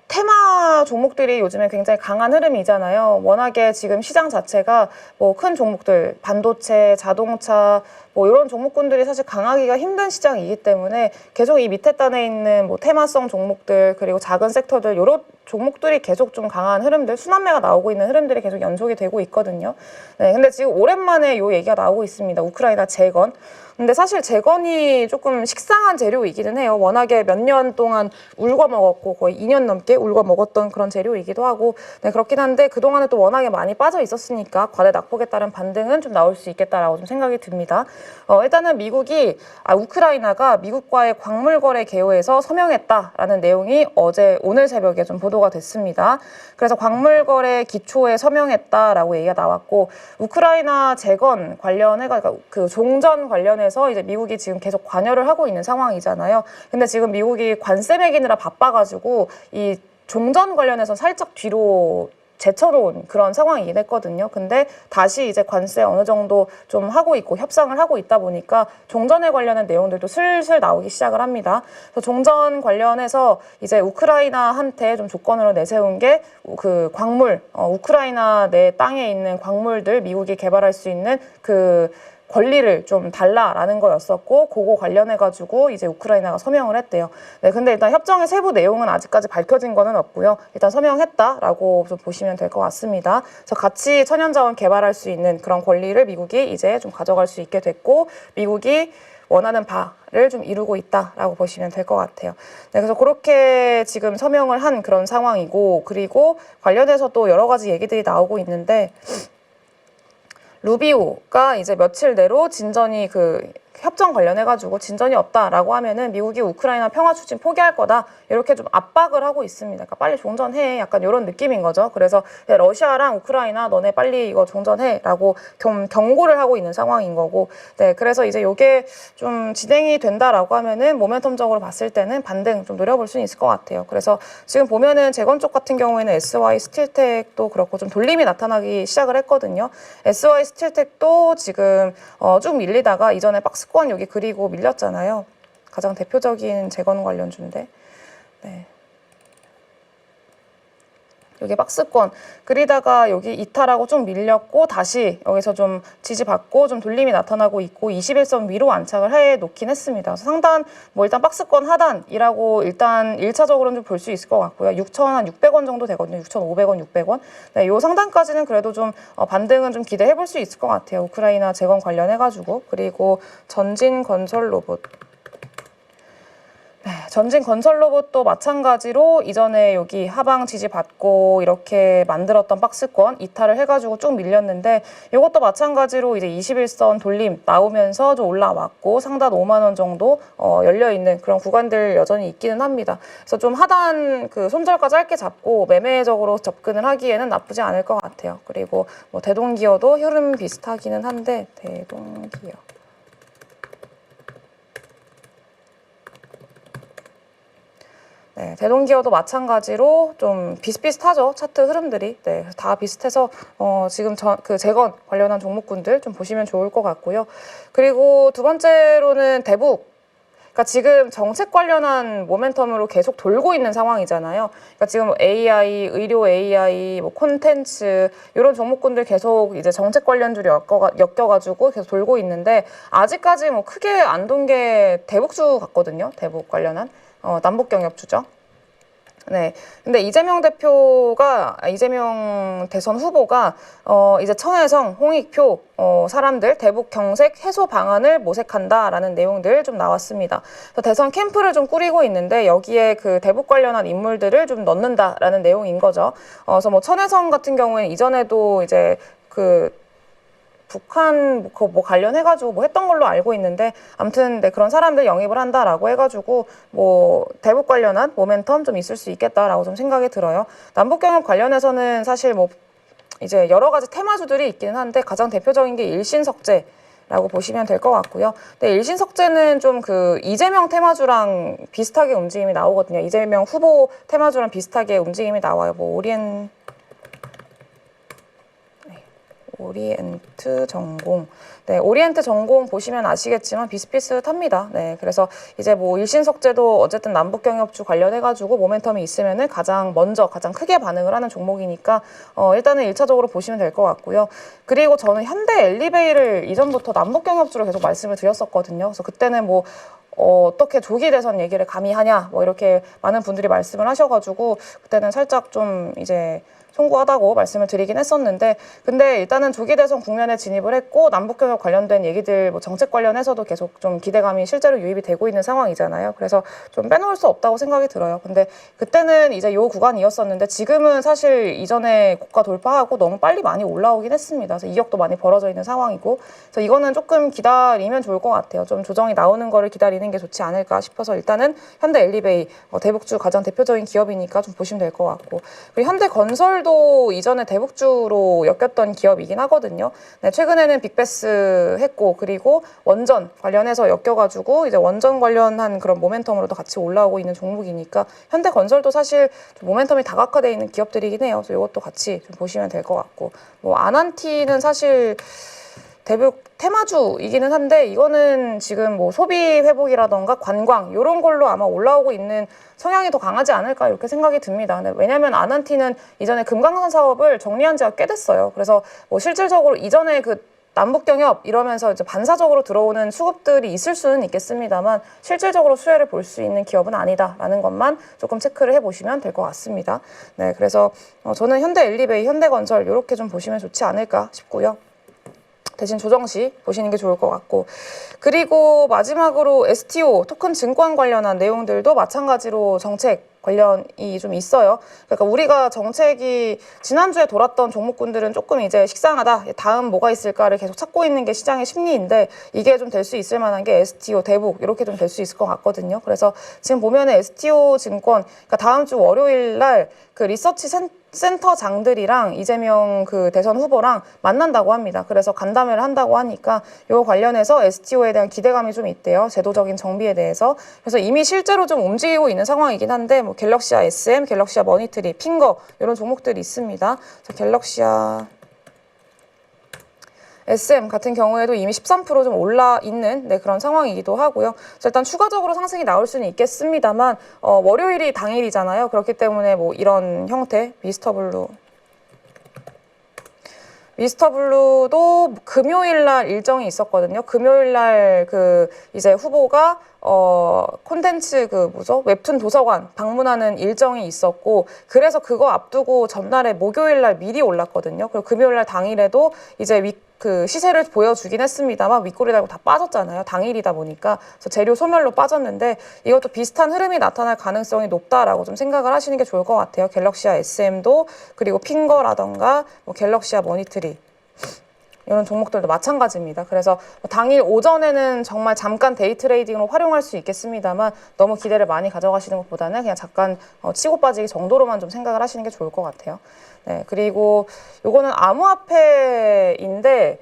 테마 종목들이 요즘에 굉장히 강한 흐름이잖아요. 워낙에 지금 시장 자체가 뭐 큰 종목들, 반도체, 자동차, 뭐 이런 종목군들이 사실 강하기가 힘든 시장이기 때문에 계속 이 밑에 단에 있는 뭐 테마성 종목들 그리고 작은 섹터들 이런 종목들이 계속 좀 강한 흐름들, 순환매가 나오고 있는 흐름들이 계속 연속이 되고 있거든요. 네, 근데 지금 오랜만에 요 얘기가 나오고 있습니다. 우크라이나 재건. 근데 사실 재건이 조금 식상한 재료이기는 해요. 워낙에 몇 년 동안 울고 먹었고 거의 2년 넘게 울고 먹었던 그런 재료이기도 하고, 네, 그렇긴 한데 그동안에 또 워낙에 많이 빠져 있었으니까 과대 낙폭에 따른 반등은 좀 나올 수 있겠다라고 좀 생각이 듭니다. 일단은 우크라이나가 미국과의 광물 거래 개요에서 서명했다라는 내용이 오늘 새벽에 좀 보도가 됐습니다. 그래서 광물 거래 기초에 서명했다라고 얘기가 나왔고, 우크라이나 재건 그 종전 관련해서 이제 미국이 지금 계속 관여를 하고 있는 상황이잖아요. 근데 지금 미국이 관세 매기느라 바빠가지고 이 종전 관련해서 살짝 뒤로 제쳐놓은 그런 상황이긴 했거든요. 근데 다시 이제 관세 어느 정도 좀 하고 있고 협상을 하고 있다 보니까 종전에 관련한 내용들도 슬슬 나오기 시작을 합니다. 그래서 종전 관련해서 이제 우크라이나한테 좀 조건으로 내세운 게 그 광물, 우크라이나 내 땅에 있는 광물들 미국이 개발할 수 있는 그 권리를 좀 달라라는 거였었고, 그거 관련해가지고 이제 우크라이나가 서명을 했대요. 네, 근데 일단 협정의 세부 내용은 아직까지 밝혀진 거는 없고요. 일단 서명했다라고 좀 보시면 될 것 같습니다. 그래서 같이 천연자원 개발할 수 있는 그런 권리를 미국이 이제 좀 가져갈 수 있게 됐고, 미국이 원하는 바를 좀 이루고 있다라고 보시면 될 것 같아요. 네, 그래서 그렇게 지금 서명을 한 그런 상황이고, 그리고 관련해서 또 여러 가지 얘기들이 나오고 있는데, 루비오가 이제 며칠 내로 진전이 협정 관련해가지고 진전이 없다라고 하면은 미국이 우크라이나 평화 추진 포기할 거다 이렇게 좀 압박을 하고 있습니다. 그러니까 빨리 종전해 약간 이런 느낌인 거죠. 그래서 러시아랑 우크라이나 너네 빨리 이거 종전해라고 경고를 하고 있는 상황인 거고, 네, 그래서 이제 이게 좀 진행이 된다라고 하면은 모멘텀적으로 봤을 때는 반등 좀 노려볼 수는 있을 것 같아요. 그래서 지금 보면은 재건 쪽 같은 경우에는 SY 스틸텍도 그렇고 좀 돌림이 나타나기 시작을 했거든요. SY 스틸텍도 지금 쭉 밀리다가 이전에 박스권 여기 그리고 밀렸잖아요. 가장 대표적인 재건 관련주인데, 네. 여기 박스권 그리다가 여기 이탈하고 좀 밀렸고 다시 여기서 좀 지지받고 좀 돌림이 나타나고 있고 21선 위로 안착을 해 놓긴 했습니다. 상단 뭐 일단 박스권 하단이라고 일단 1차적으로는 좀 볼 수 있을 것 같고요. 6,600원 정도 되거든요. 6,500원, 600원. 네, 요 상단까지는 그래도 좀 반등은 좀 기대해 볼 수 있을 것 같아요. 우크라이나 재건 관련해가지고. 그리고 전진건설로봇. 네, 전진건설로봇도 마찬가지로 이전에 여기 하방 지지받고 이렇게 만들었던 박스권 이탈을 해가지고 쭉 밀렸는데, 이것도 마찬가지로 이제 21선 돌림 나오면서 좀 올라왔고 상단 5만 원 정도 열려있는 그런 구간들 여전히 있기는 합니다. 그래서 좀 하단 손절가 짧게 잡고 매매적으로 접근을 하기에는 나쁘지 않을 것 같아요. 그리고 뭐 대동기어도 흐름 비슷하기는 한데, 대동기어. 네, 대동기어도 마찬가지로 좀 비슷비슷하죠. 차트 흐름들이. 네, 다 비슷해서 지금 그 재건 관련한 종목군들 좀 보시면 좋을 것 같고요. 그리고 두 번째로는 대북. 그러니까 지금 정책 관련한 모멘텀으로 계속 돌고 있는 상황이잖아요. 그러니까 지금 AI, 의료 AI, 뭐 콘텐츠 이런 종목군들 계속 이제 정책 관련주로 엮여가지고 계속 돌고 있는데 아직까지 뭐 크게 안 돈 게 대북주 같거든요. 대북 관련한 남북경협주죠. 네. 근데 이재명 대선 후보가 이제 천혜성, 홍익표 사람들 대북 경색 해소 방안을 모색한다라는 내용들 좀 나왔습니다. 그래서 대선 캠프를 좀 꾸리고 있는데 여기에 그 대북 관련한 인물들을 좀 넣는다라는 내용인 거죠. 그래서 뭐 천혜성 같은 경우에는 이전에도 이제 그 북한 뭐 관련해가지고 뭐 했던 걸로 알고 있는데 아무튼 네, 그런 사람들 영입을 한다라고 해가지고 뭐 대북 관련한 모멘텀 좀 있을 수 있겠다라고 좀 생각이 들어요. 남북경협 관련해서는 사실 뭐 이제 여러 가지 테마주들이 있기는 한데 가장 대표적인 게 일신석재라고 보시면 될 것 같고요. 근데 일신석재는 좀 그 이재명 테마주랑 비슷하게 움직임이 나오거든요. 이재명 후보 테마주랑 비슷하게 움직임이 나와요. 뭐 오리엔트 전공. 네, 오리엔트 전공 보시면 아시겠지만 비슷비슷합니다. 네, 그래서 이제 뭐 일신석재도 어쨌든 남북경협주 관련해가지고 모멘텀이 있으면은 가장 크게 반응을 하는 종목이니까 일단은 1차적으로 보시면 될 것 같고요. 그리고 저는 현대 엘리베이를 이전부터 남북경협주로 계속 말씀을 드렸었거든요. 그래서 그때는 뭐 어떻게 조기 대선 얘기를 감히 하냐 뭐 이렇게 많은 분들이 말씀을 하셔가지고 그때는 살짝 좀 이제 송구하다고 말씀을 드리긴 했었는데 근데 일단은 조기 대선 국면에 진입을 했고 남북경협 관련된 얘기들 뭐 정책 관련해서도 계속 좀 기대감이 실제로 유입이 되고 있는 상황이잖아요. 그래서 좀 빼놓을 수 없다고 생각이 들어요. 근데 그때는 이제 요 구간이었었는데 지금은 사실 이전에 고가 돌파하고 너무 빨리 많이 올라오긴 했습니다. 그래서 이격도 많이 벌어져 있는 상황이고 그래서 이거는 조금 기다리면 좋을 것 같아요. 좀 조정이 나오는 거를 기다리는 게 좋지 않을까 싶어서 일단은 현대 엘리베이 대북주 가장 대표적인 기업이니까 좀 보시면 될 것 같고 그리고 현대건설도 이전에 대북주로 엮였던 기업이긴 하거든요. 네, 최근에는 빅베스 했고 그리고 원전 관련해서 엮여가지고 이제 원전 관련한 그런 모멘텀으로도 같이 올라오고 있는 종목이니까 현대건설도 사실 좀 모멘텀이 다각화되어 있는 기업들이긴 해요. 그래서 이것도 같이 좀 보시면 될 것 같고 뭐 아난티는 사실 대북 테마주이기는 한데 이거는 지금 뭐 소비 회복이라던가 관광 이런 걸로 아마 올라오고 있는 성향이 더 강하지 않을까 이렇게 생각이 듭니다. 근데 왜냐하면 아난티는 이전에 금강산 사업을 정리한 지가 꽤 됐어요. 그래서 뭐 실질적으로 이전에 그 남북경협 이러면서 이제 반사적으로 들어오는 수급들이 있을 수는 있겠습니다만 실질적으로 수혜를 볼 수 있는 기업은 아니다라는 것만 조금 체크를 해보시면 될 것 같습니다. 네, 그래서 저는 현대 엘리베이, 현대건설 이렇게 좀 보시면 좋지 않을까 싶고요. 대신 조정시 보시는 게 좋을 것 같고 그리고 마지막으로 STO 토큰 증권 관련한 내용들도 마찬가지로 정책 관련이 좀 있어요. 그러니까 우리가 정책이 지난주에 돌았던 종목군들은 조금 이제 식상하다. 다음 뭐가 있을까를 계속 찾고 있는 게 시장의 심리인데 이게 좀 될 수 있을 만한 게 STO, 대북 이렇게 좀 될 수 있을 것 같거든요. 그래서 지금 보면은 STO 증권 그러니까 다음 주 월요일 날 그 리서치 센터장들이랑 이재명 그 대선 후보랑 만난다고 합니다. 그래서 간담회를 한다고 하니까 요 관련해서 STO에 대한 기대감이 좀 있대요. 제도적인 정비에 대해서. 그래서 이미 실제로 좀 움직이고 있는 상황이긴 한데 뭐 갤럭시아 SM, 갤럭시아 머니트리, 핑거 이런 종목들이 있습니다. 그래서 갤럭시아 SM 같은 경우에도 이미 13% 좀 올라 있는 그런 상황이기도 하고요. 그래서 일단 추가적으로 상승이 나올 수는 있겠습니다만 월요일이 당일이잖아요. 그렇기 때문에 뭐 이런 형태 미스터블루도 금요일 날 일정이 있었거든요. 금요일 날 그 이제 후보가 콘텐츠 웹툰 도서관 방문하는 일정이 있었고 그래서 그거 앞두고 전날에 목요일 날 미리 올랐거든요. 그리고 금요일 날 당일에도 이제 그 시세를 보여주긴 했습니다만 윗꼬리 달고 다 빠졌잖아요. 당일이다 보니까. 그래서 재료 소멸로 빠졌는데 이것도 비슷한 흐름이 나타날 가능성이 높다라고 좀 생각을 하시는 게 좋을 것 같아요. 갤럭시아 SM도 그리고 핑거라던가 뭐 갤럭시아 머니트리 이런 종목들도 마찬가지입니다. 그래서 당일 오전에는 정말 잠깐 데이 트레이딩으로 활용할 수 있겠습니다만 너무 기대를 많이 가져가시는 것보다는 그냥 잠깐 치고 빠지기 정도로만 좀 생각을 하시는 게 좋을 것 같아요. 네, 그리고 요거는 암호화폐인데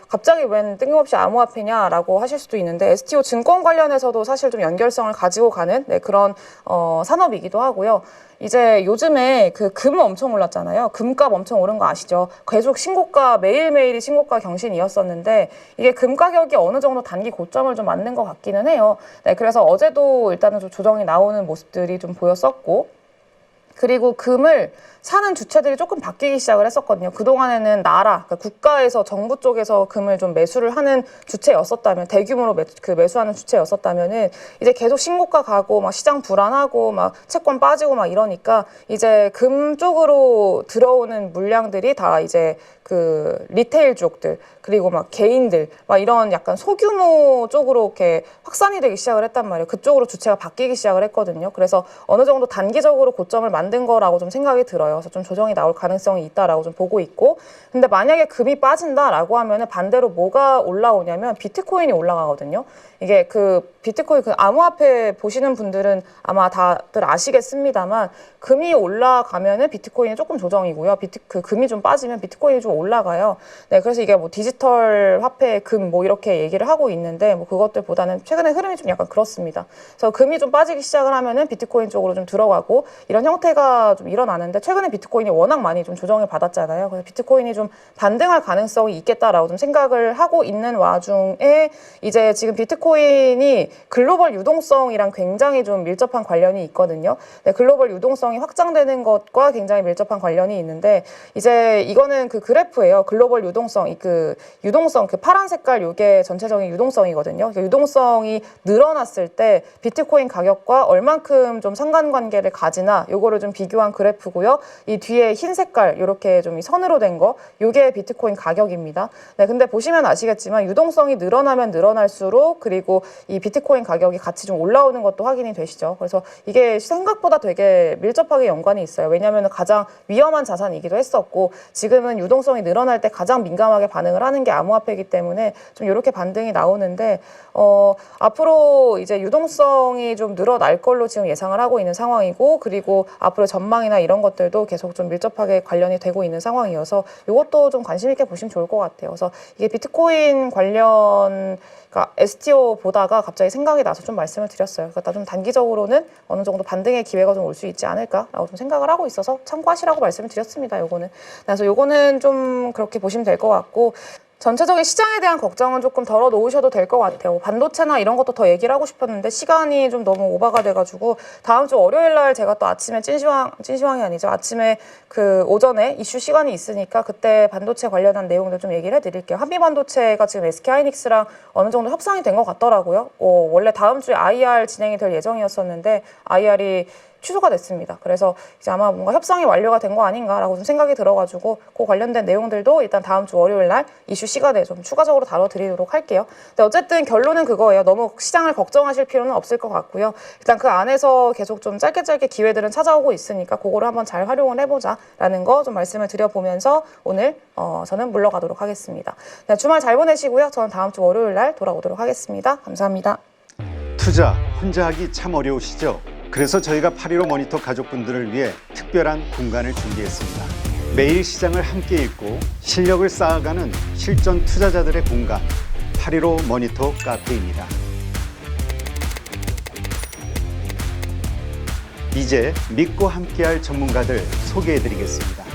갑자기 웬 뜬금없이 암호화폐냐라고 하실 수도 있는데 STO 증권 관련해서도 사실 좀 연결성을 가지고 가는 그런 산업이기도 하고요. 이제 요즘에 그 금 엄청 올랐잖아요. 금값 엄청 오른 거 아시죠? 계속 신고가, 매일매일이 신고가 경신이었었는데 이게 금 가격이 어느 정도 단기 고점을 좀 맞는 것 같기는 해요. 네, 그래서 어제도 일단은 좀 조정이 나오는 모습들이 좀 보였었고, 그리고 금을 사는 주체들이 조금 바뀌기 시작을 했었거든요. 그동안에는 나라, 그러니까 국가에서 정부 쪽에서 금을 좀 매수를 하는 주체였었다면, 대규모로 매수하는 주체였었다면은 이제 계속 신고가 가고 막 시장 불안하고 막 채권 빠지고 막 이러니까 이제 금 쪽으로 들어오는 물량들이 다 이제 그 리테일 쪽들 그리고 막 개인들 막 이런 약간 소규모 쪽으로 이렇게 확산이 되기 시작을 했단 말이에요. 그쪽으로 주체가 바뀌기 시작을 했거든요. 그래서 어느 정도 단기적으로 고점을 만든 거라고 좀 생각이 들어요. 그래서 좀 조정이 나올 가능성이 있다라고 좀 보고 있고, 근데 만약에 금이 빠진다라고 하면은 반대로 뭐가 올라오냐면 비트코인이 올라가거든요. 이게 그 비트코인 그 암호화폐 보시는 분들은 아마 다들 아시겠습니다만 금이 올라가면은 비트코인이 조금 조정이고요. 그 금이 좀 빠지면 비트코인이 좀 올라가요. 네, 그래서 이게 뭐 디지털 화폐 금 뭐 이렇게 얘기를 하고 있는데 뭐 그것들보다는 최근에 흐름이 좀 약간 그렇습니다. 그래서 금이 좀 빠지기 시작을 하면은 비트코인 쪽으로 좀 들어가고 이런 형태가 좀 일어나는데, 최근에 비트코인이 워낙 많이 좀 조정을 받았잖아요. 그래서 비트코인이 좀 반등할 가능성이 있겠다라고 좀 생각을 하고 있는 와중에 이제 지금 비트코인이 글로벌 유동성이랑 굉장히 좀 밀접한 관련이 있거든요. 네, 글로벌 유동성이 확장되는 것과 굉장히 밀접한 관련이 있는데, 이제 이거는 그 그래프예요. 글로벌 유동성, 그 파란 색깔 요게 전체적인 유동성이거든요. 유동성이 늘어났을 때 비트코인 가격과 얼만큼 좀 상관관계를 가지나 요거를 좀 비교한 그래프고요. 이 뒤에 흰 색깔 요렇게 좀 선으로 된 거 요게 비트코인 가격입니다. 네, 근데 보시면 아시겠지만 유동성이 늘어나면 늘어날수록 그리고 이 비트코인 가격이 같이 좀 올라오는 것도 확인이 되시죠. 그래서 이게 생각보다 되게 밀접하게 연관이 있어요. 왜냐하면 가장 위험한 자산이기도 했었고, 지금은 유동성이 늘어날 때 가장 민감하게 반응을 하는 게 암호화폐이기 때문에 좀 이렇게 반등이 나오는데, 앞으로 이제 유동성이 좀 늘어날 걸로 지금 예상을 하고 있는 상황이고, 그리고 앞으로 전망이나 이런 것들도 계속 좀 밀접하게 관련이 되고 있는 상황이어서 이것도 좀 관심 있게 보시면 좋을 것 같아요. 그래서 이게 비트코인 관련, 그러니까 STO 보다가 갑자기 생각이 나서 좀 말씀을 드렸어요. 그러니까 좀 단기적으로는 어느 정도 반등의 기회가 좀 올 수 있지 않을까라고 좀 생각을 하고 있어서 참고하시라고 말씀을 드렸습니다. 요거는. 그래서 요거는 좀 그렇게 보시면 될 것 같고, 전체적인 시장에 대한 걱정은 조금 덜어 놓으셔도 될 것 같아요. 반도체나 이런 것도 더 얘기를 하고 싶었는데 시간이 좀 너무 오버가 돼가지고, 다음 주 월요일 날 제가 또 아침에 찐시황이 아니죠. 아침에 그 오전에 이슈 시간이 있으니까 그때 반도체 관련한 내용들 좀 얘기를 해드릴게요. 한미반도체가 지금 SK하이닉스랑 어느 정도 협상이 된 것 같더라고요. 원래 다음 주에 IR 진행이 될 예정이었었는데 IR이 취소가 됐습니다. 그래서 이제 아마 뭔가 협상이 완료가 된 거 아닌가라고 좀 생각이 들어가지고 그 관련된 내용들도 일단 다음 주 월요일 날 이슈 시간에 좀 추가적으로 다뤄드리도록 할게요. 근데 어쨌든 결론은 그거예요. 너무 시장을 걱정하실 필요는 없을 것 같고요. 일단 그 안에서 계속 좀 짧게 기회들은 찾아오고 있으니까 그거를 한번 잘 활용을 해보자라는 거 좀 말씀을 드려보면서 오늘 저는 물러가도록 하겠습니다. 네, 주말 잘 보내시고요. 저는 다음 주 월요일 날 돌아오도록 하겠습니다. 감사합니다. 투자 혼자 하기 참 어려우시죠? 그래서 저희가 8.15 모니터 가족분들을 위해 특별한 공간을 준비했습니다. 매일 시장을 함께 읽고 실력을 쌓아가는 실전 투자자들의 공간, 8.15 모니터 카페입니다. 이제 믿고 함께할 전문가들 소개해드리겠습니다.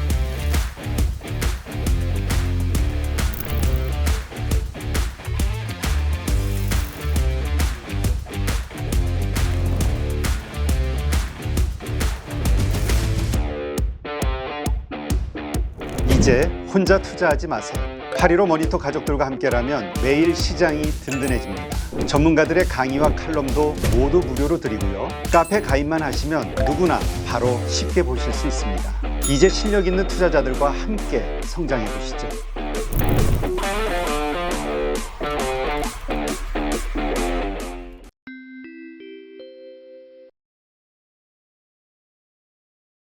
이제 혼자 투자하지 마세요. 8.15 모니터 가족들과 함께라면 매일 시장이 든든해집니다. 전문가들의 강의와 칼럼도 모두 무료로 드리고요. 카페 가입만 하시면 누구나 바로 쉽게 보실 수 있습니다. 이제 실력 있는 투자자들과 함께 성장해 보시죠.